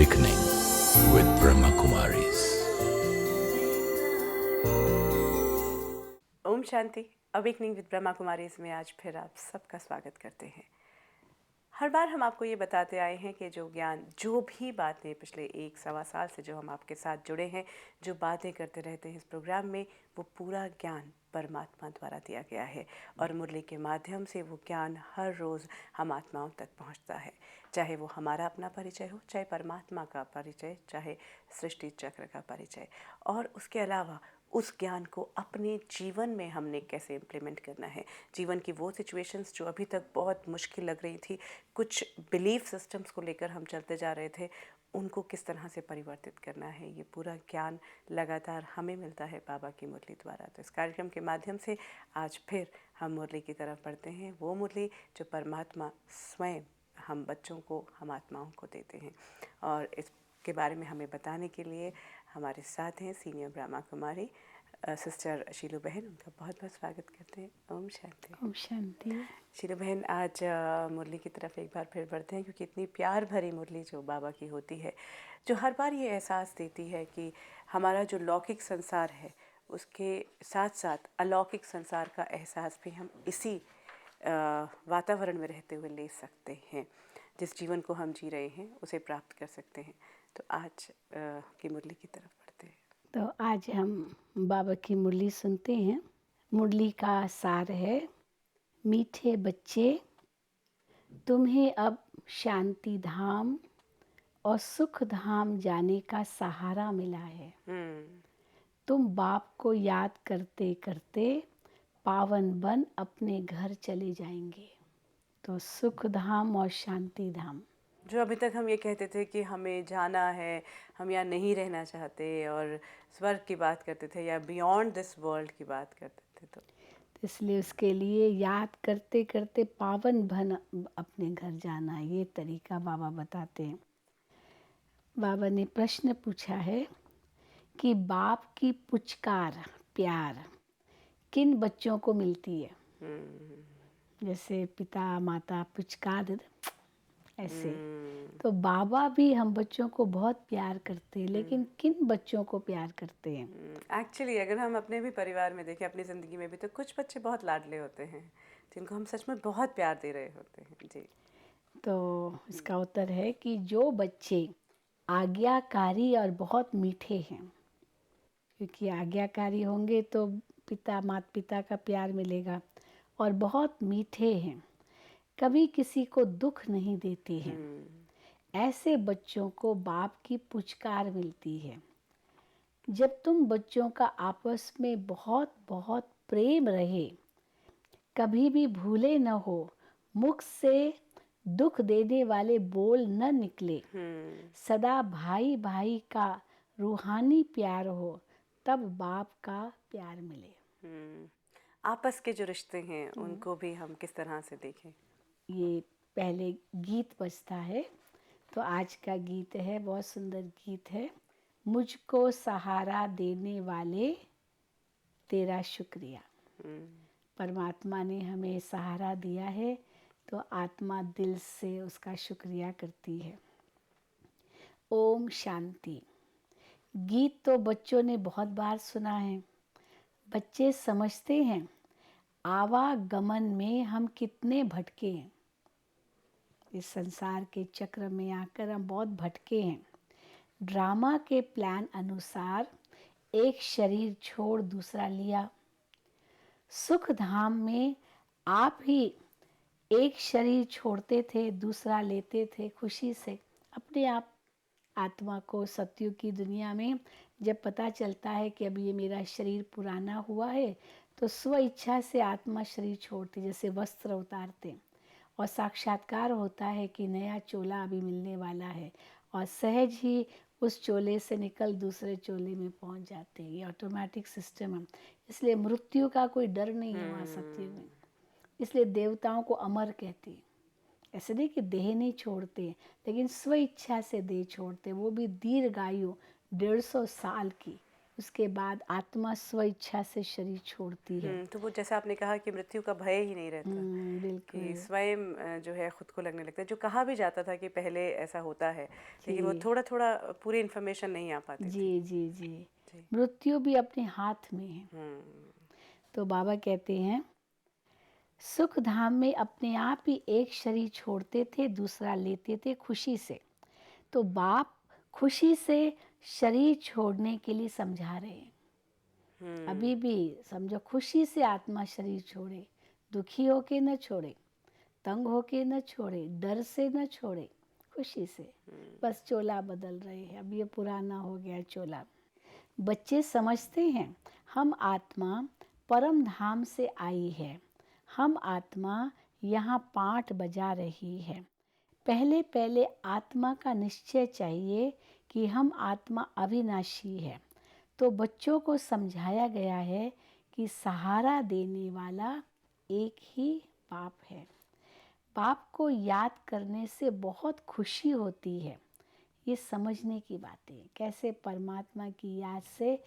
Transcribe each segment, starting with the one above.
Awakening with Brahma Kumaris. Om Shanti. Awakening with Brahma Kumaris में आज फिर आप सबका स्वागत करते हैं। हर बार हम आपको ये बताते आए हैं कि जो ज्ञान, जो भी बातें पिछले 1-1.25 साल से जो हम आपके साथ जुड़े हैं, जो बातें करते रहते हैं इस प्रोग्राम में, वो पूरा ज्ञान परमात्मा द्वारा दिया गया है और मुरली के माध्यम से वो ज्ञान हर रोज़ हम आत्माओं तक पहुंचता है। चाहे वो हमारा अपना परिचय हो, चाहे परमात्मा का परिचय, चाहे सृष्टि चक्र का परिचय, और उसके अलावा उस ज्ञान को अपने जीवन में हमने कैसे इम्प्लीमेंट करना है। जीवन की वो सिचुएशंस जो अभी तक बहुत मुश्किल लग रही थी, कुछ बिलीफ सिस्टम्स को लेकर हम चलते जा रहे थे, उनको किस तरह से परिवर्तित करना है, ये पूरा ज्ञान लगातार हमें मिलता है बाबा की मुरली द्वारा। तो इस कार्यक्रम के माध्यम से आज फिर हम मुरली की तरफ बढ़ते हैं, वो मुरली जो परमात्मा स्वयं हम बच्चों को, हम आत्माओं को देते हैं। और इसके बारे में हमें बताने के लिए हमारे साथ हैं सीनियर ब्रह्मा कुमारी सिस्टर शीलू बहन। उनका बहुत बहुत स्वागत करते हैं। ओम शांति। ओम शांति। शीलू बहन, आज मुरली की तरफ एक बार फिर बढ़ते हैं, क्योंकि इतनी प्यार भरी मुरली जो बाबा की होती है, जो हर बार ये एहसास देती है कि हमारा जो लौकिक संसार है उसके साथ साथ अलौकिक संसार का एहसास भी हम इसी वातावरण में रहते हुए ले सकते हैं। जिस जीवन को हम जी रहे हैं उसे प्राप्त कर सकते हैं। तो आज की मुरली की तरफ बढ़ते हैं। तो आज हम बाबा की मुरली सुनते हैं। मुरली का सार है, मीठे बच्चे, तुम्हें अब शांति धाम और सुख धाम जाने का सहारा मिला है। तुम बाप को याद करते करते पावन बन अपने घर चले जाएंगे। तो सुख धाम और शांति धाम, जो अभी तक हम ये कहते थे कि हमें जाना है, हम यहाँ नहीं रहना चाहते, और स्वर्ग की बात करते थे या बियॉन्ड दिस वर्ल्ड की बात करते थे, तो इसलिए उसके लिए याद करते करते पावन बन अपने घर जाना, ये तरीका बाबा बताते हैं। बाबा ने प्रश्न पूछा है कि बाप की पुचकार, प्यार किन बच्चों को मिलती है। जैसे पिता माता पुचकार ऐसे, तो बाबा भी हम बच्चों को बहुत प्यार करते हैं, लेकिन किन बच्चों को प्यार करते हैं। एक्चुअली अगर हम अपने भी परिवार में देखें, अपनी ज़िंदगी में भी, तो कुछ बच्चे बहुत लाडले होते हैं जिनको हम सच में बहुत प्यार दे रहे होते हैं। जी। तो इसका उत्तर है कि जो बच्चे आज्ञाकारी और बहुत मीठे हैं, क्योंकि आज्ञाकारी होंगे तो माता पिता का प्यार मिलेगा, और बहुत मीठे हैं, कभी किसी को दुख नहीं देते हैं, ऐसे बच्चों को बाप की पुचकार मिलती है। जब तुम बच्चों का आपस में बहुत बहुत प्रेम रहे, कभी भी भूले न हो, मुख से दुख देने वाले बोल न निकले, सदा भाई भाई का रूहानी प्यार हो, तब बाप का प्यार मिले। आपस के जो रिश्ते हैं उनको भी हम किस तरह से देखें। ये पहले गीत बजता है, तो आज का गीत है, बहुत सुंदर गीत है। मुझको सहारा देने वाले तेरा शुक्रिया। परमात्मा ने हमें सहारा दिया है, तो आत्मा दिल से उसका शुक्रिया करती है। ओम शांति। गीत तो बच्चों ने बहुत बार सुना है। बच्चे समझते हैं आवागमन में हम कितने भटके हैं। इस संसार के चक्र में आकर हम बहुत भटके हैं। ड्रामा के प्लान अनुसार एक शरीर छोड़ दूसरा लिया। सुख धाम में आप ही एक शरीर छोड़ते थे, दूसरा लेते थे खुशी से। अपने आप आत्मा को सत्युग की दुनिया में जब पता चलता है कि अब ये मेरा शरीर पुराना हुआ है, तो स्व इच्छा से आत्मा शरीर छोड़ती, जैसे वस्त्र उतारते, और साक्षात्कार होता है कि नया चोला अभी मिलने वाला है, और सहज ही उस चोले से निकल दूसरे चोले में पहुंच जाते हैं। ये ऑटोमेटिक सिस्टम है, इसलिए मृत्यु का कोई डर नहीं है वहाँ सत्युग में। इसलिए देवताओं को अमर कहते हैं। ऐसे नहीं कि देह नहीं छोड़ते, लेकिन स्व इच्छा से देह छोड़ते, वो भी दीर्घायु 150 साल की, उसके बाद आत्मा स्व इच्छा से शरीर छोड़ती है। तो वो जैसा आपने कहा कि मृत्यु का भय ही नहीं रहता, कि बिल्कुल स्वयं जो है खुद को लगने लगता है। जो कहा भी जाता था कि पहले ऐसा होता है, लेकिन वो जी थोड़ा थोड़ा पूरी इन्फॉर्मेशन नहीं आ पाती जी थी। जी जी। जी। मृत्यु भी अपने हाथ में है। तो बाबा कहते हैं सुख धाम में अपने आप ही एक शरीर छोड़ते थे, दूसरा लेते थे खुशी से। तो बाप खुशी से शरीर छोड़ने के लिए समझा रहे हैं। अभी भी समझो, खुशी से आत्मा शरीर छोड़े, दुखी होके न छोड़े, तंग होके न छोड़े, डर से न छोड़े, खुशी से। बस चोला बदल रहे हैं, अब ये पुराना हो गया चोला। बच्चे समझते हैं हम आत्मा परम धाम से आई है, हम आत्मा यहाँ पाठ बजा रही है। पहले पहले आत्मा का निश्चय चाहिए कि हम आत्मा अविनाशी है। तो बच्चों को समझाया गया है कि सहारा देने वाला एक ही बाप है। बाप को याद करने से बहुत खुशी होती है। ये समझने की बातें कैसे परमात्मा की याद से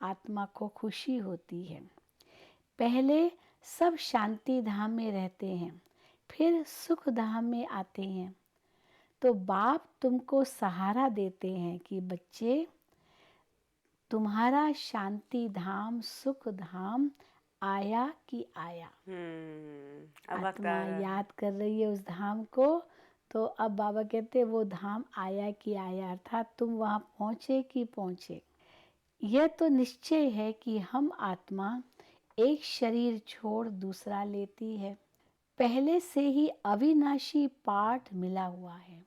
आत्मा को खुशी होती है। पहले सब शांति धाम में रहते हैं, फिर सुख धाम में आते हैं। तो बाप तुमको सहारा देते हैं कि बच्चे तुम्हारा शांति धाम सुख धाम आया कि आया। अब वक्त आत्मा आ रहा है। याद कर रही है उस धाम को। तो अब बाबा कहते हैं वो धाम आया कि आया, अर्थात तुम वहाँ पहुँचे कि पहुँचे। यह तो निश्चय है कि हम आत्मा एक शरीर छोड़ दूसरा लेती है। पहले से ही अविनाशी पाठ मिला हुआ है।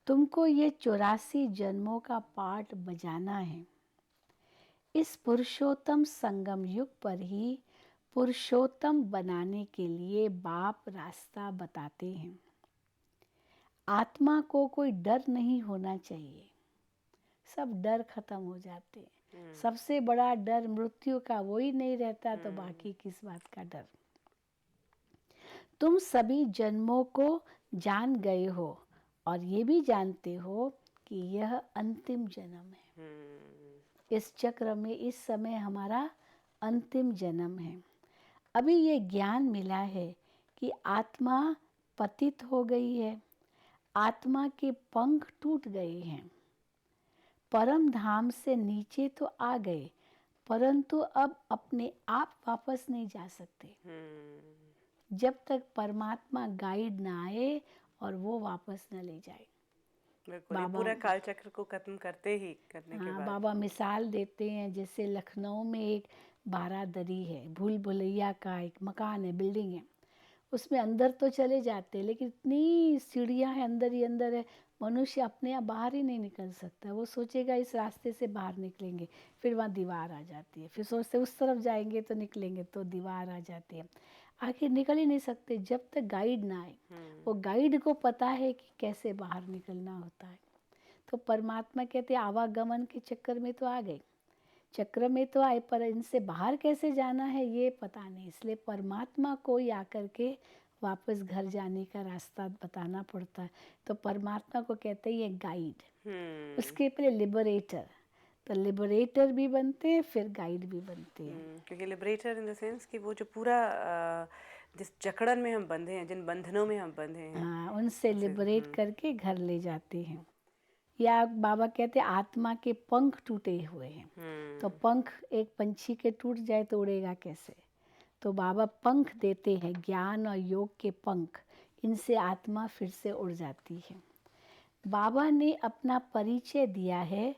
तुमको ये 84 जन्मों का पाठ बजाना है। इस पुरुषोत्तम संगम युग पर ही पुरुषोत्तम बनाने के लिए बाप रास्ता बताते हैं। आत्मा को कोई डर नहीं होना चाहिए, सब डर खत्म हो जाते हैं। सबसे बड़ा डर मृत्यु का, वो ही नहीं रहता तो बाकी किस बात का डर। तुम सभी जन्मों को जान गए हो और ये भी जानते हो कि यह अंतिम जन्म है। इस चक्र में इस समय हमारा अंतिम जन्म है। अभी ये ज्ञान मिला है कि आत्मा पतित हो गई है, आत्मा के पंख टूट गए हैं, परम धाम से नीचे तो आ गए, परंतु अब अपने आप वापस नहीं जा सकते जब तक परमात्मा गाइड ना आए और वो वापस न ले जाए। बिल्कुल, ये पूरा काल चक्र को खत्म करने के बाद। बाबा मिसाल देते हैं, जैसे लखनऊ में एक बारादरी है, भूल भुलैया का एक मकान है, बिल्डिंग है। उसमें अंदर तो चले जाते हैं, लेकिन इतनी सीढ़ियाँ हैं, अंदर ही अंदर है। मनुष्य अपने आप बाहर ही नहीं निकल सकता। वो सोचेगा इस रास्ते से बाहर निकलेंगे, फिर वहाँ दीवार आ जाती है। फिर सोचते उस तरफ जाएंगे तो निकलेंगे, तो दीवार आ जाती है। आखिर निकल ही नहीं सकते जब तक गाइड ना आए। वो गाइड को पता है कि कैसे बाहर निकलना होता है। तो परमात्मा कहते आवागमन के चक्कर में तो आ गए, चक्र में तो आए, पर इनसे बाहर कैसे जाना है ये पता नहीं। इसलिए परमात्मा को ही आकर के वापस घर जाने का रास्ता बताना पड़ता है। तो परमात्मा को कहते हैं ये गाइड, उसके पहले लिबरेटर। तो लिबरेटर भी बनते हैं, फिर गाइड भी बनते हैं। क्योंकि लिबरेटर इन द सेंस कि वो जो पूरा जिस जकड़न में हम बंधे हैं, जिन बंधनों में हम बंधे हैं, हाँ, उनसे लिबरेट करके घर ले जाते हैं। या बाबा कहते हैं आत्मा के पंख टूटे हुए हैं। तो पंख एक पंछी के टूट जाए तो उड़ेगा कैसे। तो बाबा पंख देते हैं, ज्ञान और योग के पंख। इनसे आत्मा फिर से उड़ जाती है। बाबा ने अपना परिचय दिया है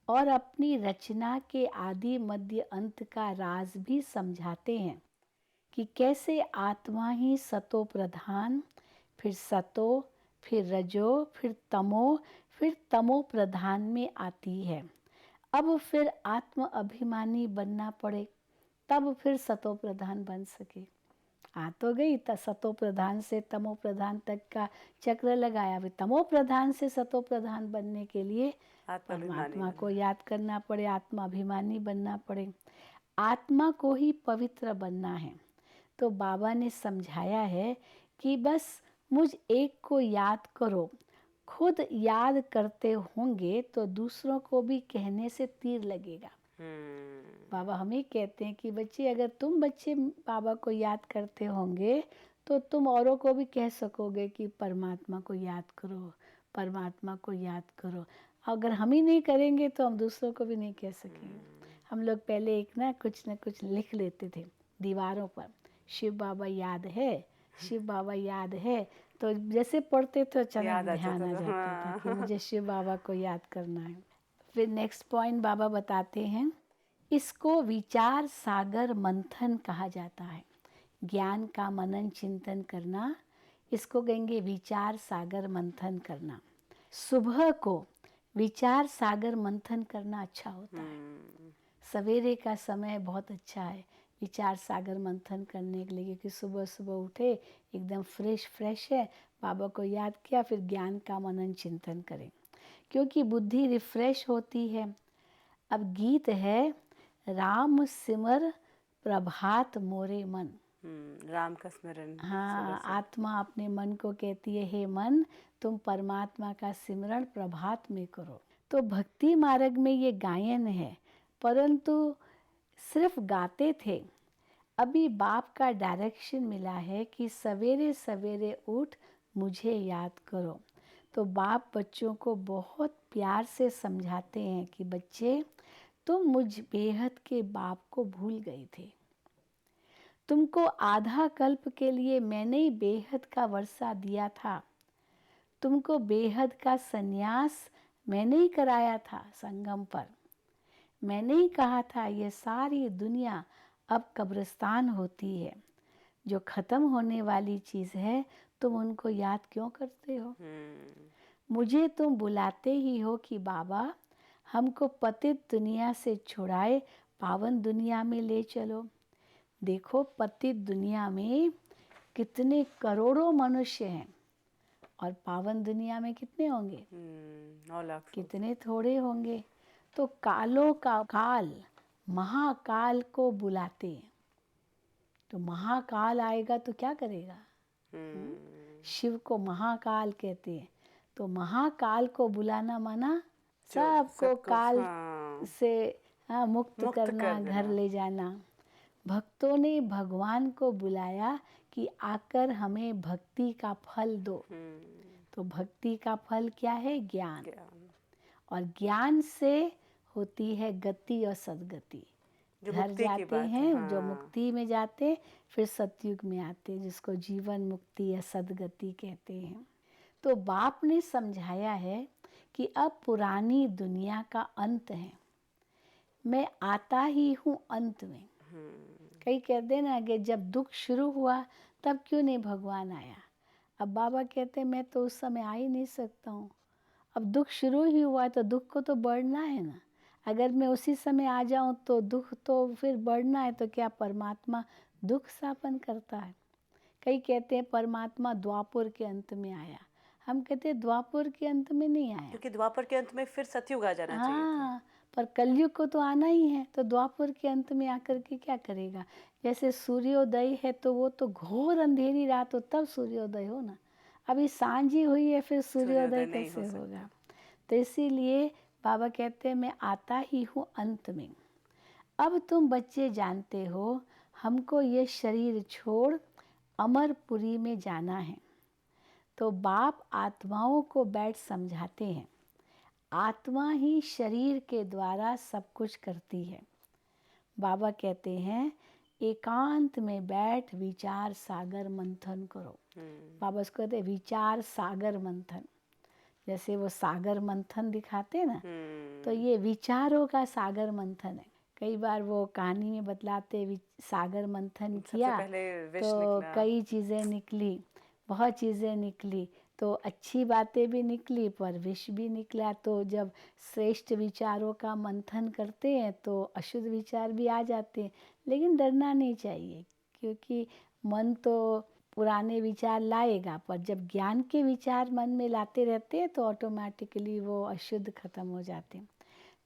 और अपनी रचना के आदि मध्य अंत का राज भी समझाते हैं कि कैसे आत्मा ही सतो प्रधान, फिर सतो, फिर रजो, फिर तमो प्रधान में आती है। अब फिर आत्म अभिमानी बनना पड़े, तब फिर सतो प्रधान बन सके। आ तो गई सतो प्रधान से तमो प्रधान तक का चक्र लगाया। अभी तमो प्रधान से सतो प्रधान बनने के लिए परमात्मा को याद करना पड़े, आत्मा अभिमानी बनना पड़े, आत्मा को ही पवित्र बनना है। तो बाबा ने समझाया है कि बस मुझ एक को याद करो। खुद याद करते होंगे तो दूसरों को भी कहने से तीर लगेगा। बाबा हमें कहते हैं कि बच्चे, अगर तुम बच्चे बाबा को याद करते होंगे तो तुम औरों को भी कह सकोगे कि परमात्मा को याद करो, परमात्मा को याद करो। अगर हम ही नहीं करेंगे तो हम दूसरों को भी नहीं कह सकेंगे। हम लोग पहले एक ना कुछ लिख लेते थे दीवारों पर, शिव बाबा याद है, शिव बाबा याद है। तो जैसे पढ़ते तो अचानक याद आ ध्यान आ जाता था, जाता था कि हाँ। मुझे शिव बाबा को याद करना है। फिर नेक्स्ट पॉइंट बाबा बताते हैं, इसको विचार सागर मंथन कहा जाता है। ज्ञान का मनन चिंतन करना, इसको कहेंगे विचार सागर मंथन करना। सुबह को विचार सागर मंथन करना अच्छा होता है। सवेरे का समय बहुत अच्छा है विचार सागर मंथन करने के लिए, क्योंकि सुबह सुबह उठे एकदम फ्रेश है, बाबा को याद किया, फिर ज्ञान का मनन चिंतन करें, क्योंकि बुद्धि रिफ्रेश होती है। अब गीत है, राम सिमर प्रभात मोरे मन। राम का स्मरण सुबह हाँ, से। आत्मा अपने मन को कहती है, हे मन तुम परमात्मा का सिमरण प्रभात में करो। तो भक्ति मार्ग में ये गायन है, परंतु सिर्फ गाते थे। अभी बाप का डायरेक्शन मिला है कि सवेरे सवेरे उठ मुझे याद करो। तो बाप बच्चों को बहुत प्यार से समझाते हैं कि बच्चे, तुम मुझ बेहद के बाप को भूल गए थे। तुमको आधा कल्प के लिए मैंने ही बेहद का वर्षा दिया था। तुमको बेहद का संन्यास मैंने ही कराया था संगम पर। मैंने ही कहा था ये सारी दुनिया अब कब्रिस्तान होती है, जो ख़त्म होने वाली चीज़ है तुम उनको याद क्यों करते हो। मुझे तुम बुलाते ही हो कि बाबा हमको पतित दुनिया से छुड़ाए पावन दुनिया में ले चलो। देखो पतित दुनिया में कितने करोड़ों मनुष्य हैं और पावन दुनिया में कितने होंगे, 9 लाख। कितने थोड़े होंगे। तो कालों का काल महाकाल को बुलाते हैं। तो महाकाल आएगा तो क्या करेगा। शिव को महाकाल कहते हैं। तो महाकाल को बुलाना माना सबको काल से मुक्त करना, घर ले जाना। भक्तों ने भगवान को बुलाया कि आकर हमें भक्ति का फल दो। तो भक्ति का फल क्या है, ज्ञान। और ज्ञान से होती है गति और सद्गति। घर जाते हैं जो मुक्ति में जाते, फिर सतयुग में आते, जिसको जीवन मुक्ति या सद्गति कहते हैं। तो बाप ने समझाया है कि अब पुरानी दुनिया का अंत है, मैं आता ही हूँ अंत में। कई कहते हैं ना कि जब दुख शुरू हुआ तब क्यों नहीं भगवान आया। अब बाबा कहते हैं मैं तो उस समय आ ही नहीं सकता हूँ। अब दुख शुरू ही हुआ तो दुख को तो बढ़ना है ना। अगर मैं उसी समय आ जाऊँ तो दुख तो फिर बढ़ना है। तो क्या परमात्मा दुख स्थापन करता है। कई कहते हैं परमात्मा द्वापर के अंत में आया। हम कहते हैं द्वापर के अंत में नहीं आया, क्योंकि द्वापर के अंत में फिर सतयुग आ जाना चाहिए था। हाँ, पर कलयुग को तो आना ही है। तो द्वापर के अंत में आकर के क्या करेगा। जैसे सूर्योदय है तो वो तो घोर अंधेरी रात हो तब सूर्योदय हो ना। अभी सांझ ही हुई है, फिर सूर्योदय कैसे होगा। तो इसीलिए बाबा कहते हैं मैं आता ही हूँ अंत में। अब तुम बच्चे जानते हो हमको ये शरीर छोड़ अमरपुरी में जाना है। तो बाप आत्माओं को बैठ समझाते हैं, आत्मा ही शरीर के द्वारा सब कुछ करती है। बाबा कहते हैं एकांत में बैठ विचार सागर मंथन करो। बाबा उसको कहते हैं विचार सागर मंथन। जैसे वो सागर मंथन दिखाते ना, तो ये विचारों का सागर मंथन है। कई बार वो कहानी में बतलाते सागर मंथन किया तो कई चीज़ें निकली, बहुत चीज़ें निकली। तो अच्छी बातें भी निकली पर विष भी निकला। तो जब श्रेष्ठ विचारों का मंथन करते हैं तो अशुद्ध विचार भी आ जाते हैं। लेकिन डरना नहीं चाहिए, क्योंकि मन तो पुराने विचार लाएगा, पर जब ज्ञान के विचार मन में लाते रहते हैं तो ऑटोमेटिकली वो अशुद्ध खत्म हो जाते हैं।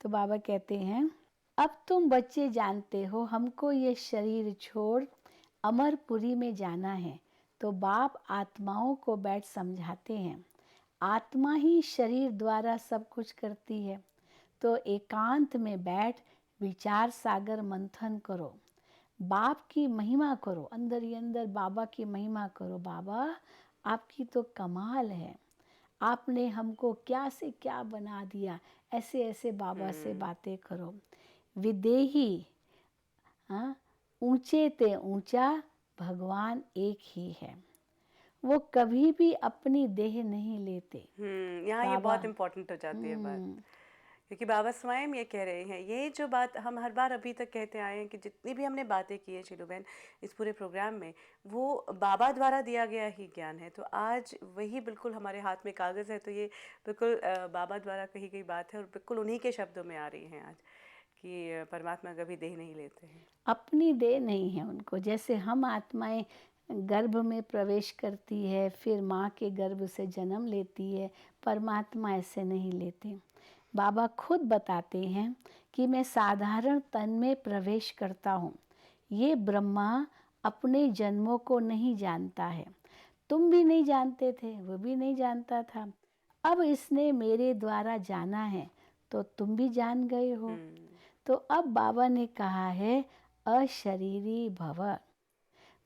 तो बाबा कहते हैं अब तुम बच्चे जानते हो हमको ये शरीर छोड़ अमरपुरी में जाना है। तो बाप आत्माओं को बैठ समझाते हैं आत्मा ही शरीर द्वारा सब कुछ करती है। तो एकांत में बैठ विचार सागर मंथन करो, बाप की महिमा करो, अंदर ही अंदर बाबा की महिमा करो। बाबा आपकी तो कमाल है, आपने हमको क्या से क्या बना दिया। ऐसे ऐसे बाबा से बातें करो। विदेही, हाँ, ऊंचे ते ऊंचा भगवान एक ही है, वो कभी भी अपनी देह नहीं लेते। यहाँ ये बाबा, बहुत इम्पोर्टेंट हो जाती है बात, क्योंकि बाबा स्वयं ये कह रहे हैं, ये जो बात हम हर बार अभी तक कहते आए हैं कि जितनी भी हमने बातें की है शीलू बहन इस पूरे प्रोग्राम में, वो बाबा द्वारा दिया गया ही ज्ञान है। तो आज वही बिल्कुल हमारे हाथ में कागज़ है, तो ये बिल्कुल बाबा द्वारा कही गई बात है और बिल्कुल उन्हीं के शब्दों में आ रही हैं आज कि परमात्मा कभी देह नहीं लेते हैं। अपनी देह नहीं है उनको। जैसे हम आत्माएं गर्भ में प्रवेश करती है, फिर माँ के गर्भ से जन्म लेती है, परमात्मा ऐसे नहीं लेते। बाबा खुद बताते हैं कि मैं साधारण तन में प्रवेश करता हूँ। ये ब्रह्मा अपने जन्मों को नहीं जानता है। तुम भी नहीं जानते थे, वो भी नहीं जानता था। अब इसने मेरे द्वारा जाना है तो तुम भी जान गए हो। तो अब बाबा ने कहा है, अशरीरी भव,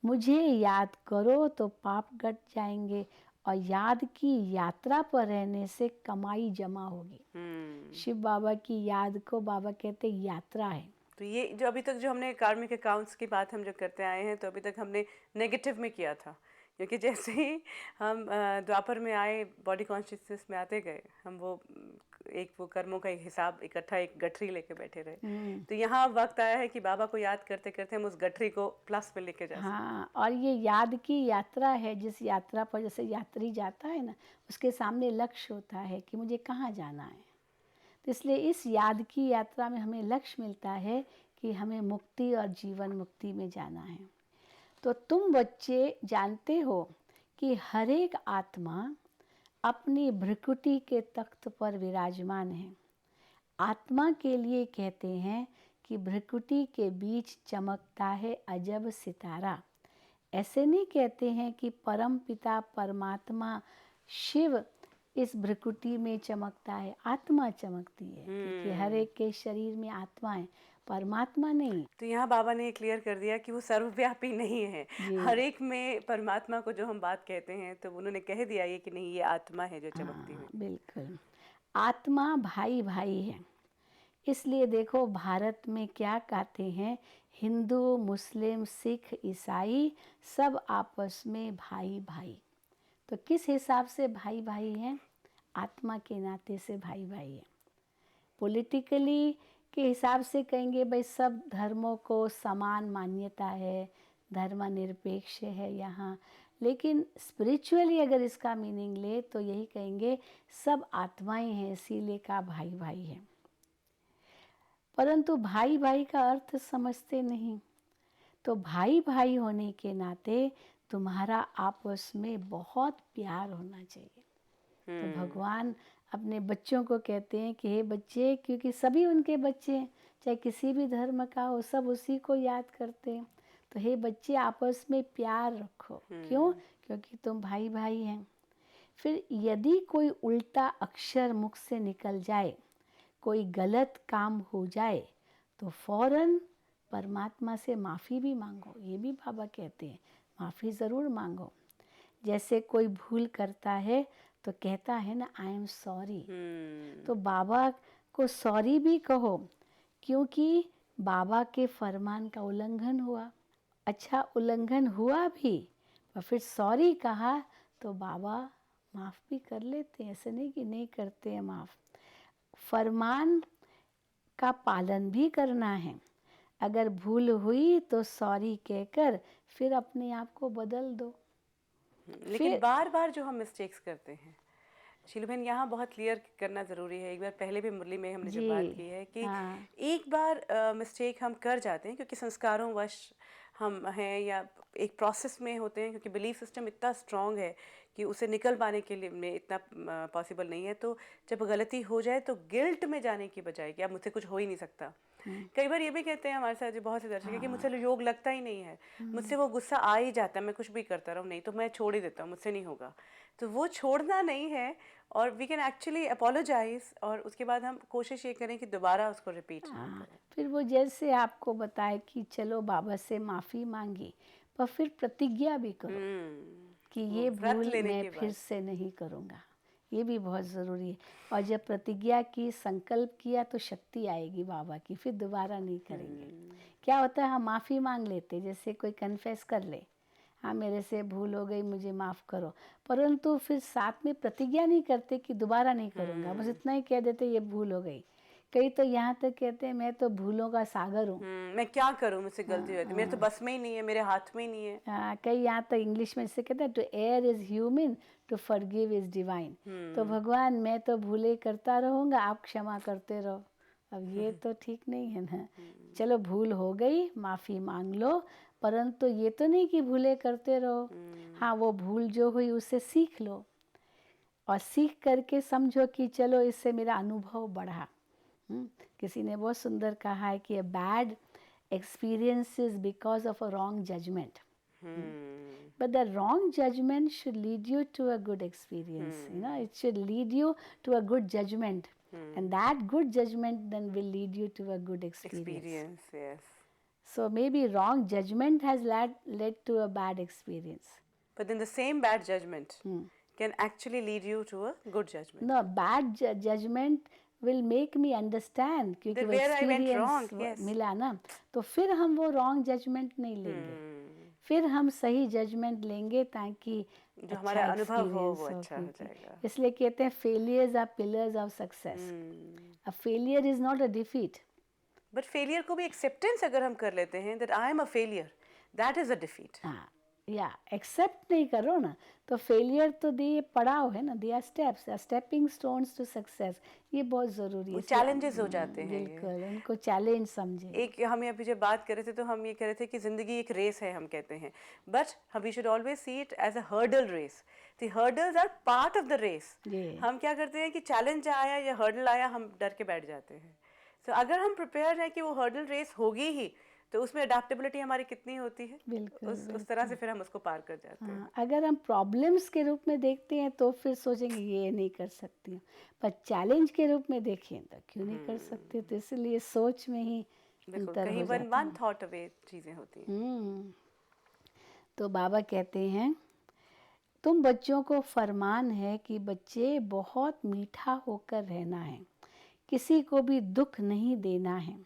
मुझे याद करो तो पाप कट जाएंगे और याद की यात्रा पर रहने से कमाई जमा होगी। शिव बाबा की याद को बाबा कहते यात्रा है। तो ये जो अभी तक जो हमने कार्मिक अकाउंट्स की बात हम जो करते आए हैं, तो अभी तक हमने नेगेटिव में किया था, क्योंकि जैसे ही हम द्वापर में आए, बॉडी कॉन्शियसनेस में आते गए, हम वो कर्मों का एक हिसाब इकट्ठा एक गठरी लेके बैठे रहे। तो यहाँ वक्त आया है कि बाबा को याद करते करते हम उस गठरी को प्लस में लेके जा सकते हैं। हाँ, और ये याद की यात्रा है। जिस यात्रा पर जैसे यात्री जाता है ना, उसके सामने लक्ष्य होता है कि मुझे कहाँ जाना है। तो इसलिए इस याद की यात्रा में हमें लक्ष्य मिलता है कि हमें मुक्ति और जीवन मुक्ति में जाना है। तो तुम बच्चे जानते हो कि हर एक आत्मा अपनी भ्रिकुटी के तख्त पर विराजमान है। आत्मा के लिए कहते हैं कि भ्रिकुटी के बीच चमकता है अजब सितारा। ऐसे नहीं कहते हैं कि परम पिता परमात्मा शिव इस भ्रिकुटी में चमकता है, आत्मा चमकती है, क्योंकि हर एक के शरीर में आत्मा है, परमात्मा नहीं। तो यहाँ बाबा ने क्लियर कर दिया कि वो सर्वव्यापी नहीं है, हर एक में परमात्मा को जो हम बात कहते हैं, तो उन्होंने कह दिया ये कि नहीं, ये आत्मा है जो चमकती हुई। बिल्कुल, आत्मा भाई भाई है। इसलिए देखो भारत में क्या कहते हैं, हिंदू मुस्लिम सिख ईसाई सब आपस में भाई भाई। तो किस हिसाब से भाई भाई हैं? आत्मा के नाते से भाई भाई हैं। पॉलिटिकली के हिसाब से कहेंगे भाई सब धर्मों को समान मान्यता है, धर्मनिरपेक्ष है यहाँ। लेकिन स्पिरिचुअली अगर इसका मीनिंग ले तो यही कहेंगे सब आत्माएं हैं, इसीलिए का भाई भाई है। परंतु भाई भाई का अर्थ समझते नहीं। तो भाई भाई होने के नाते तुम्हारा आपस में बहुत प्यार होना चाहिए। तो भगवान अपने बच्चों को कहते हैं कि हे बच्चे, क्योंकि सभी उनके बच्चे हैं, चाहे किसी भी धर्म का हो, सब उसी को याद करते हैं। तो हे बच्चे, आपस में प्यार रखो। क्यों? क्योंकि तुम भाई भाई हैं। फिर यदि कोई उल्टा अक्षर मुख से निकल जाए, कोई गलत काम हो जाए, तो फौरन परमात्मा से माफ़ी भी मांगो। ये भी बाबा कहते हैं, माफ़ी ज़रूर मांगो। जैसे कोई भूल करता है तो कहता है ना, आई एम सॉरी। तो बाबा को सॉरी भी कहो, क्योंकि बाबा के फरमान का उल्लंघन हुआ। अच्छा, उल्लंघन हुआ भी और फिर सॉरी कहा तो बाबा माफ़ भी कर लेते हैं, ऐसे नहीं कि नहीं करते हैं माफ़। फरमान का पालन भी करना है। अगर भूल हुई तो सॉरी कहकर फिर अपने आप को बदल दो। लेकिन बार बार जो हम मिस्टेक्स करते हैं शीलू बहन, यहाँ बहुत क्लियर करना ज़रूरी है। एक बार पहले भी मुरली में हमने जो बात की है कि एक बार मिस्टेक हम कर जाते हैं क्योंकि संस्कारों वश हम हैं या एक प्रोसेस में होते हैं, क्योंकि बिलीफ सिस्टम इतना स्ट्रॉन्ग है कि उसे निकल पाने के लिए में इतना पॉसिबल नहीं है। तो जब गलती हो जाए तो गिल्ट में जाने की बजाय कि अब मुझसे कुछ हो ही नहीं सकता। कई बार ये भी कहते हैं हमारे साथ जो बहुत से दर्शक हैं कि मुझसे योग लगता ही नहीं है, मुझसे वो गुस्सा आ ही जाता है, मैं कुछ भी करता रहूँ, नहीं तो मैं छोड़ ही देता हूँ, मुझसे नहीं होगा। तो वो छोड़ना नहीं है, और वी कैन एक्चुअली अपोलोजाइज, और उसके बाद हम कोशिश ये करें कि दोबारा उसको रिपीट ना हाँ, करें। फिर वो जैसे आपको बताए कि चलो बाबा से माफ़ी मांगी, पर फिर प्रतिज्ञा भी करो कि वो ये व्रत भूल लेने मैं के फिर बाद। से नहीं करूँगा। ये भी बहुत ज़रूरी है। और जब प्रतिज्ञा की, संकल्प किया, तो शक्ति आएगी बाबा की, फिर दोबारा नहीं करेंगे। क्या होता है, हम माफ़ी मांग लेते, जैसे कोई कन्फेस कर ले, हाँ मेरे से भूल हो गई, मुझे माफ़ करो, परंतु फिर साथ में प्रतिज्ञा नहीं करते कि दोबारा नहीं करूँगा, बस इतना ही कह देते ये भूल हो गई। कई तो यहाँ तक कहते हैं मैं तो भूलों का सागर हूँ। मैं क्या करूं, मुझसे गलती हो जाती है, मेरे तो बस में ही नहीं है, मेरे हाथ में ही नहीं है। कई यहाँ तक इंग्लिश में इससे कहते हैं to err is human, to forgive is divine. तो भगवान मैं तो भूले करता रहूँगा, आप क्षमा करते रहो। अब ये तो ठीक नहीं है ना। चलो भूल हो गई, माफ़ी मांग लो, परंतु ये तो नहीं कि भूले करते रहो। हाँ, वो भूल जो हुई उससे सीख लो, और सीख करके समझो कि चलो इससे मेरा अनुभव बढ़ा। किसी ने बहुत सुंदर कहा है कि a bad experience is because of a wrong judgment. But the wrong judgment should lead you to a good experience. You know, it should lead you to a good judgment. And that good judgment then will lead you to a good experience. Experience, yes. So maybe wrong judgment has led to a bad experience. But then the same bad judgment can actually lead you to a good judgment. No, bad judgment will make me understand, क्योंकि Then वो where I went wrong, experience yes. मिला ना, तो फिर हम वो wrong judgment नहीं लेंगे, फिर हम सही जजमेंट लेंगे, ताकि जो हमारा अनुभव हो वो अच्छा हो क्योंकि जाएगा। इसलिए कहते हैं failures are pillars of success. A failure is not a defeat. But failure को भी एक्सेप्टेंस अगर हम कर लेते हैं that I am a failure, that is a defeat. हाँ, या एक्सेप्ट नहीं करो ना, तो फेलियर तो ये पड़ाव है ना, they are steps, stepping stones to success. ये बहुत ज़रूरी है, चैलेंजेस हो जाते हैं ये। बिल्कुल, उनको चैलेंज समझे। एक हम अभी जब बात कर रहे थे तो हम ये कह रहे थे कि ज़िंदगी एक रेस है, हम कहते हैं, but we should always see it as a hurdle race. The hurdles are part of the race. हम क्या करते हैं कि चैलेंज आया या हर्डल आया, हम डर के बैठ जाते हैं। सो अगर हम प्रिपेयर हैं कि वो हर्डल रेस होगी ही, तो उसमें अडेप्टेबिलिटी हमारी कितनी होती है, बिल्कुल, उस तरह से फिर हम उसको पार कर जाते हैं। हाँ, अगर हम प्रॉब्लम्स के रूप में देखते हैं तो फिर सोचेंगे ये नहीं कर सकती हूँ, पर चैलेंज के रूप में देखें तो क्यों नहीं कर सकते। तो इसलिए सोच में ही बिल्कुल, अंतर कहीं हो जाता वन है। थॉट अवे चीज़ें होती हैं। तो बाबा कहते हैं तुम बच्चों को फरमान है कि बच्चे बहुत मीठा होकर रहना है, किसी को भी दुख नहीं देना है।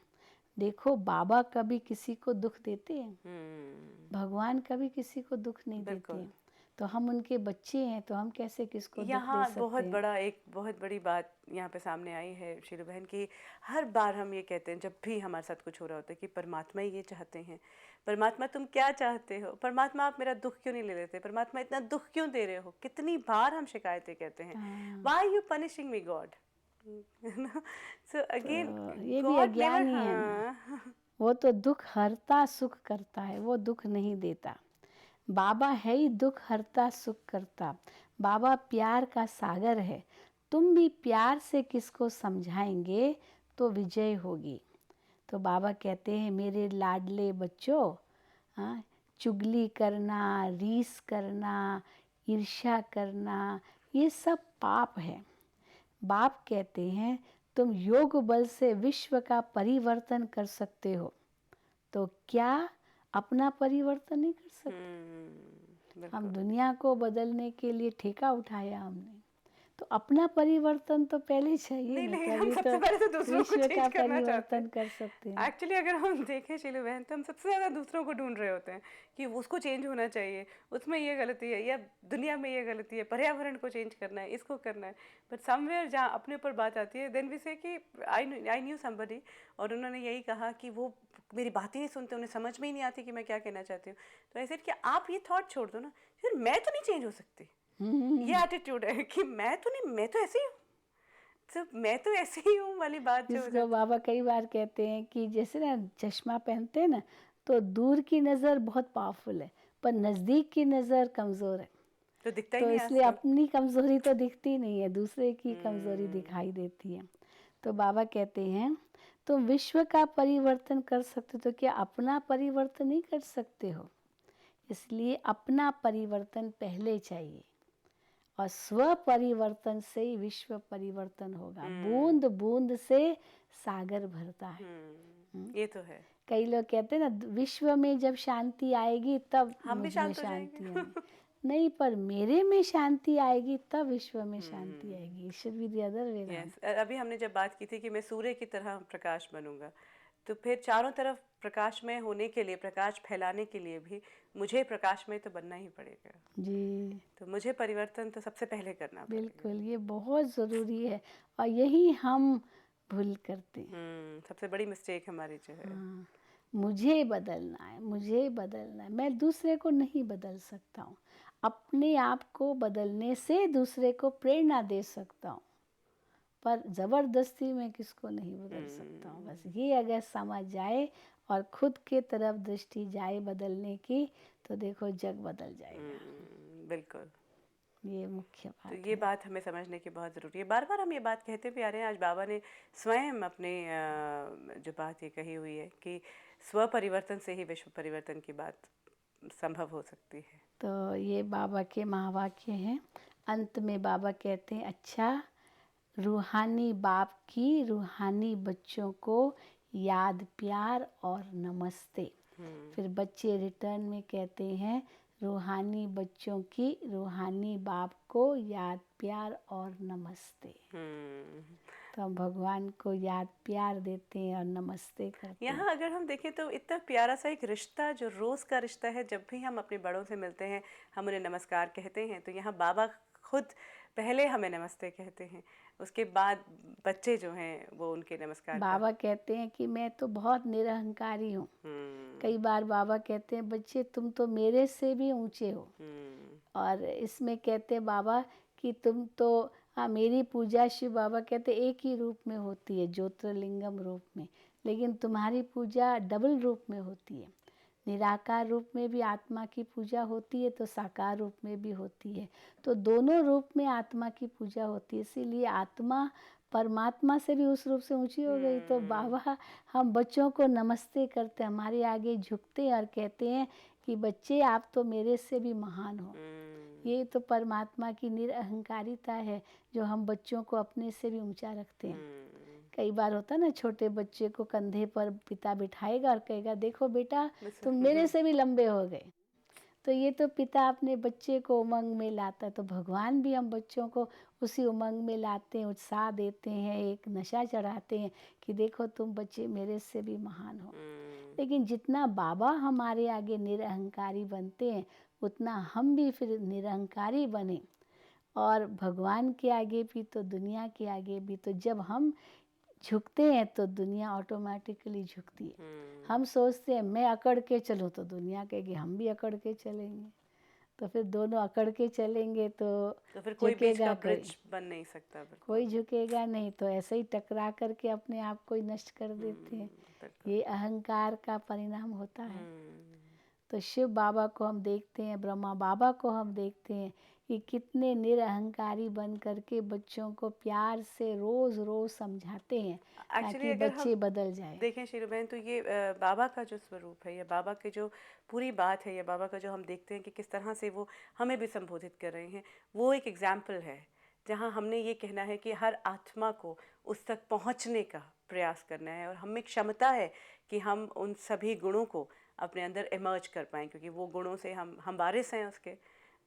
देखो बाबा कभी किसी को दुख देते हैं? भगवान कभी किसी को दुख नहीं देते हैं। तो हम उनके बच्चे हैं, तो हम कैसे किसको दुख दे यहाँ सकते बहुत हैं? बड़ा एक बहुत बड़ी बात यहाँ पे सामने आई है शीलू बहन की। हर बार हम ये कहते हैं जब भी हमारे साथ कुछ हो रहा होता है कि परमात्मा ये चाहते हैं, परमात्मा तुम क्या चाहते हो, परमात्मा आप मेरा दुख क्यों नहीं ले लेते, परमात्मा इतना दुख क्यों दे रहे हो। कितनी बार हम शिकायतें कहते हैं, why you punishing me God. So again ये भी गॉड अज्ञान ही है ना। वो तो दुख हरता सुख करता है, वो दुख नहीं देता। बाबा है ही दुख हरता सुख करता। बाबा प्यार का सागर है। तुम भी प्यार से किसको समझाएंगे तो विजय होगी। तो बाबा कहते हैं मेरे लाडले बच्चों, हाँ, चुगली करना, रीस करना, ईर्ष्या करना, ये सब पाप है। बाप कहते हैं तुम योग बल से विश्व का परिवर्तन कर सकते हो, तो क्या अपना परिवर्तन नहीं कर सकते? हम दुनिया को बदलने के लिए ठेका उठाया हमने, तो अपना परिवर्तन तो पहले चाहिए ना, हम तभी सबसे तो पहले तो दूसरों को विश्व का चेंज करना चाहते परिवर्तन हैं। कर सकते हैं। एक्चुअली अगर हम देखें शीलू बहन, तो हम सबसे ज़्यादा दूसरों को ढूंढ रहे होते हैं कि उसको चेंज होना चाहिए, उसमें ये गलती है, या दुनिया में ये गलती है, पर्यावरण को चेंज करना है, इसको करना है। बट समवेयर जहाँ अपने ऊपर बात आती है, देन वी से कि आई न्यू समबडी, और उन्होंने यही कहा कि वो मेरी बात ही नहीं सुनते, उन्हें समझ में ही नहीं आती कि मैं क्या कहना चाहती हूँ। तो ऐसे कि आप ये थॉट छोड़ दो ना, फिर मैं तो नहीं चेंज हो सकती। ये एटीट्यूड है कि मैं तो नहीं, मैं तो ऐसे ही हूँ, तो मैं तो ऐसे ही हूँ वाली बात जो हो जिसको जाती बाबा कई बार कहते हैं कि जैसे ना चश्मा पहनते हैं ना, तो दूर की नज़र बहुत पावरफुल है, पर नज़दीक की नज़र कमज़ोर है। तो दिखता ही तो नहीं इसलिए आजकल। अपनी कमज़ोरी तो दिखती नहीं है, दूसरे की कमज़ोरी दिखाई देती है। तो बाबा कहते हैं तुम विश्व का परिवर्तन कर सकते हो तो क्या अपना परिवर्तन नहीं कर सकते हो? इसलिए अपना परिवर्तन पहले चाहिए और स्व परिवर्तन से ही विश्व परिवर्तन होगा। बूंद बूंद से सागर भरता है। ये तो है। कई लोग कहते हैं ना विश्व में जब शांति आएगी तब हम भी मुझ में शांत हो शांति जाएंगे। आएगी। नहीं, पर मेरे में शांति आएगी तब विश्व में शांति आएगी। It should be the other way round. Yes, अभी हमने जब बात की थी कि मैं सूर्य की तरह प्रकाश बनूंगा, तो फिर चारों तरफ प्रकाशमय होने के लिए, प्रकाश फैलाने के लिए भी मुझे प्रकाशमय तो बनना ही पड़ेगा। जी तो मुझे परिवर्तन तो सबसे पहले करना पड़ेगा। बिल्कुल, ये बहुत ज़रूरी है और यही हम भूल करते हैं। सबसे बड़ी मिस्टेक हमारी जो है। हाँ, मुझे बदलना है, मुझे बदलना है। मैं दूसरे को नहीं बदल सकता हूँ। अपने आप को बदलने से दूसरे को प्रेरणा दे सकता हूँ, पर ज़बरदस्ती मैं किसको नहीं बदल सकता हूँ। बस ये अगर समझ जाए और खुद के तरफ दृष्टि जाए बदलने की, तो देखो जग बदल जाएगा। बिल्कुल। ये मुख्य तो बात ये है। बात हमें समझने की बहुत ज़रूरी है। बार बार हम ये बात कहते भी आ रहे हैं, आज बाबा ने स्वयं अपने जो बात ये कही हुई है कि स्व परिवर्तन से ही विश्व परिवर्तन की बात संभव हो सकती है। तो ये बाबा के महावाक्य हैं। अंत में बाबा कहते हैं, अच्छा रूहानी बाप की रूहानी बच्चों को याद प्यार और नमस्ते। फिर बच्चे रिटर्न में कहते हैं रूहानी बच्चों की रूहानी बाप को याद प्यार और नमस्ते। तो हम भगवान को याद प्यार देते हैं और नमस्ते करते हैं। यहाँ अगर हम देखें तो इतना प्यारा सा एक रिश्ता, जो रोज़ का रिश्ता है, जब भी हम अपने बड़ों से मिलते हैं हम उन्हें नमस्कार कहते हैं, तो यहाँ बाबा खुद पहले हमें नमस्ते कहते हैं, उसके बाद बच्चे जो हैं वो उनके नमस्कार का। बाबा कहते हैं कि मैं तो बहुत निरहंकारी हूँ। कई बार बाबा कहते हैं बच्चे तुम तो मेरे से भी ऊंचे हो। और इसमें कहते हैं बाबा कि तुम तो मेरी पूजा शिव बाबा कहते एक ही रूप में होती है, ज्योतिर्लिंगम रूप में, लेकिन तुम्हारी पूजा डबल रूप में होती है। निराकार रूप में भी आत्मा की पूजा होती है तो साकार रूप में भी होती है, तो दोनों रूप में आत्मा की पूजा होती है। इसीलिए आत्मा परमात्मा से भी उस रूप से ऊंची हो गई। तो बाबा हम बच्चों को नमस्ते करते हैं, हमारे आगे झुकते हैं और कहते हैं कि बच्चे आप तो मेरे से भी महान हो। ये तो परमात्मा की निरअहंकारिता है जो हम बच्चों को अपने से भी ऊंचा रखते हैं। कई बार होता ना, छोटे बच्चे को कंधे पर पिता बिठाएगा और कहेगा देखो बेटा तुम मेरे से भी लंबे हो गए। तो ये तो पिता अपने बच्चे को उमंग में लाता है। तो भगवान भी हम बच्चों को उसी उमंग में लाते हैं, उत्साह देते हैं, एक नशा चढ़ाते हैं कि देखो तुम बच्चे मेरे से भी महान हो। लेकिन जितना बाबा हमारे आगे निरअहंकारी बनते हैं उतना हम भी फिर निरअहंकारी बने, और भगवान के आगे भी तो दुनिया के आगे भी। तो जब हम झुकते हैं तो दुनिया ऑटोमेटिकली झुकती है। हम सोचते हैं मैं अकड़ के चलूँ तो दुनिया कहेगी हम भी अकड़ के चलेंगे। तो फिर दोनों अकड़ के चलेंगे तो फिर कोई बीच का झुकेगा कोई, ब्रिज बन नहीं सकता। बिल्कुल। कोई झुकेगा नहीं। तो ऐसे ही टकरा करके अपने आप को ही नष्ट कर देते हैं। ये अहंकार का परिणाम होता है। तो शिव बाबा को हम देखते हैं, ब्रह्मा बाबा को हम देखते हैं कि कितने निरअहंकारी बन करके बच्चों को प्यार से रोज़ रोज़ समझाते हैं ताकि बच्चे बदल जाए। देखें शीरू बहन, तो ये बाबा का जो स्वरूप है या बाबा की जो पूरी बात है या बाबा का जो हम देखते हैं कि किस तरह से वो हमें भी संबोधित कर रहे हैं, वो एक एग्जाम्पल है जहाँ हमने ये कहना है कि हर आत्मा को उस तक पहुँचने का प्रयास करना है, और हमें क्षमता है कि हम उन सभी गुणों को अपने अंदर इमर्ज कर पाएँ, क्योंकि वो गुणों से हम वारिस हैं, उसके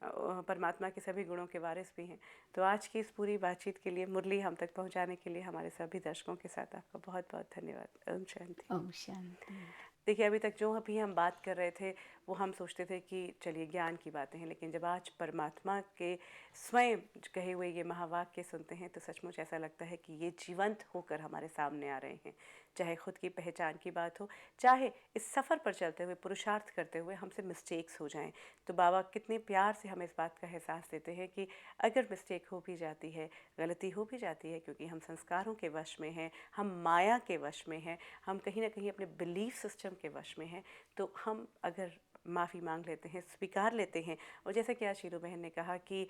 परमात्मा के सभी गुणों के वारिस भी हैं। तो आज की इस पूरी बातचीत के लिए, मुरली हम तक पहुंचाने के लिए हमारे सभी दर्शकों के साथ आपका बहुत बहुत धन्यवाद। ओम शांति। ओम शांति। देखिए, अभी तक जो अभी हम बात कर रहे थे वो हम सोचते थे कि चलिए ज्ञान की बातें हैं, लेकिन जब आज परमात्मा के स्वयं कहे हुए ये महावाक्य सुनते हैं तो सचमुच ऐसा लगता है कि ये जीवंत होकर हमारे सामने आ रहे हैं। चाहे खुद की पहचान की बात हो, चाहे इस सफ़र पर चलते हुए, पुरुषार्थ करते हुए हमसे मिस्टेक्स हो जाएं, तो बाबा कितने प्यार से हमें इस बात का एहसास देते हैं कि अगर मिस्टेक हो भी जाती है, गलती हो भी जाती है, क्योंकि हम संस्कारों के वश में हैं, हम माया के वश में हैं, हम कहीं ना कहीं अपने बिलीफ सिस्टम के वश में हैं, तो हम अगर माफ़ी मांग लेते हैं, स्वीकार लेते हैं। और जैसे कि आज शीलू बहन ने कहा कि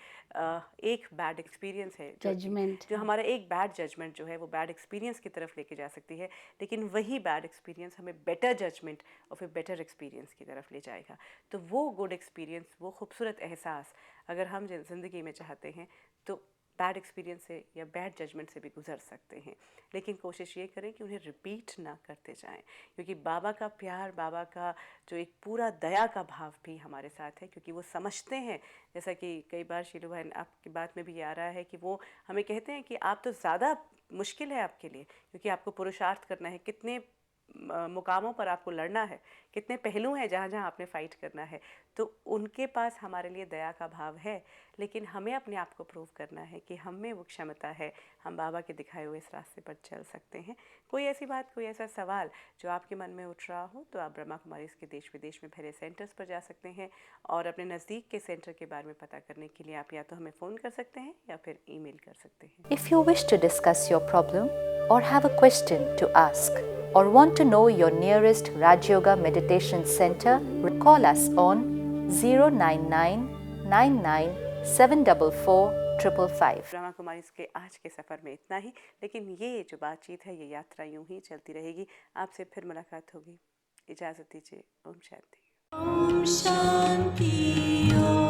एक बैड एक्सपीरियंस है जजमेंट जो हमारा एक बैड जजमेंट जो है वो बैड एक्सपीरियंस की तरफ लेके जा सकती है, लेकिन वही बैड एक्सपीरियंस हमें बेटर जजमेंट और फिर बेटर एक्सपीरियंस की तरफ ले जाएगा। तो वो गुड एक्सपीरियंस, वो खूबसूरत एहसास अगर हम ज़िंदगी में चाहते हैं तो बैड एक्सपीरियंस से या बैड जजमेंट से भी गुजर सकते हैं, लेकिन कोशिश ये करें कि उन्हें रिपीट ना करते जाएं, क्योंकि बाबा का प्यार, बाबा का जो एक पूरा दया का भाव भी हमारे साथ है, क्योंकि वो समझते हैं। जैसा कि कई बार शीलू बहन आपकी बात में भी आ रहा है कि वो हमें कहते हैं कि आप तो ज़्यादा मुश्किल है आपके लिए, क्योंकि आपको पुरुषार्थ करना है, कितने मुकामों पर आपको लड़ना है, कितने पहलू हैं जहाँ जहाँ आपने फ़ाइट करना है। तो उनके पास हमारे लिए दया का भाव है, लेकिन हमें अपने आप को प्रूव करना है कि हम में वो क्षमता है, हम बाबा के दिखाए हुए इस रास्ते पर चल सकते हैं। कोई ऐसी बात, कोई ऐसा सवाल जो आपके मन में उठ रहा हो, तो आप ब्रह्मा कुमारीज़ के देश विदेश में फैले सेंटर्स पर जा सकते हैं और अपने नज़दीक के सेंटर के बारे में पता करने के लिए आप या तो हमें फ़ोन कर सकते हैं या फिर ईमेल कर सकते हैं। If you wish to discuss your problem or have a question to ask or want to know your nearest Raj Yoga Meditation Center, call us on 09999744555. Brahma Kumaris के आज के सफ़र में इतना ही, लेकिन ये जो बातचीत है, ये यात्रा यूं ही चलती रहेगी। आपसे फिर मुलाकात होगी। इजाज़त दीजिए। Om Shanti. Om Shanti Om।